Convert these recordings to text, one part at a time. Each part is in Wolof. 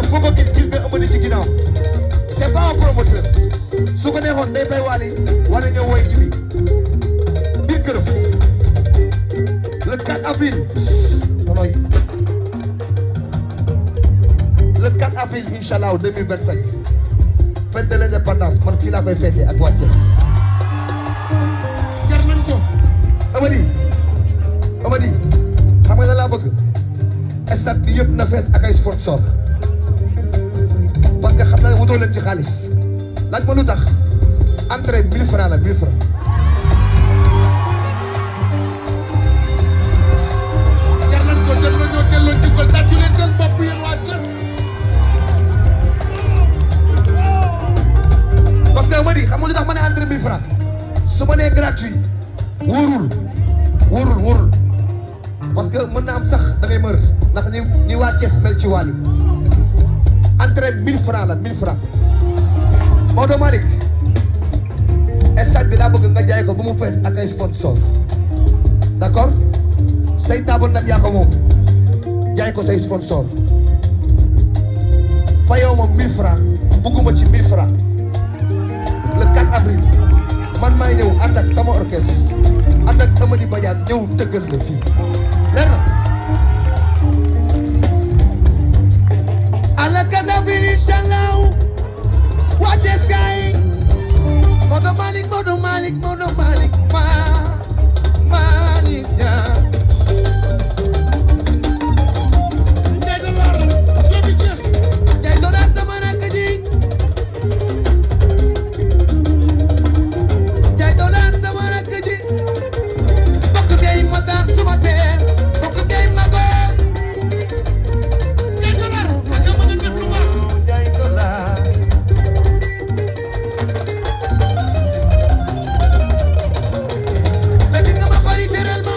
foo ko gis ne Amady ci ginnaaw c'est pas un promoteur su ko neexoon day fay Wally wala ñëw woy ji bi biir këram le 4 avril nonoy le 4 avril inchallah 2025 fête de l'indépendance man fii laa koy fêté ak waa Thiès jar nañ ko Amady xam nga la laa bëgg stade bi yëpp na fees ak ay sponsor parce que xam naa ne wutoo leen ci xaalis laaj ma lu tax entrée 1000 francs la 1000 francs jar nañ ko jot nañoo delloo ci ko tàccu leen seen bopp yéen waa Thiès parce que Amady xam nga lu tax ma ne entrée 1000 francs su ma nee gratuit wóorul parce que mën na am sax da ngay mër ndax ñi waa Thiès mel ci Wally entrée 1000 francs la 1000 francs Maodo Malick stade bi laa bëgg nga jaay ko bu mu fees ak ay sponsor d'accord say table nag yaa ko moom jaay ko say sponsor fayoo moom 1000 francs bëgguma ci 1000 francs le 4 avril man maay ñëw ànd ak sama orchestre ànd ak Amady Badiane ñëw tëggal la fii leer na ala 4 avril inchallah waa Thiès gaay Maodo Malick Malick Niang ndey da lor doomi Thiès jay doona sama rakk ji bokk gay matar suma teel bokk gay magoon ndey da lor ak mën a def lu baax jay doona fekk nga ma bari teral ma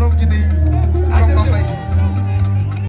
borom jinne yi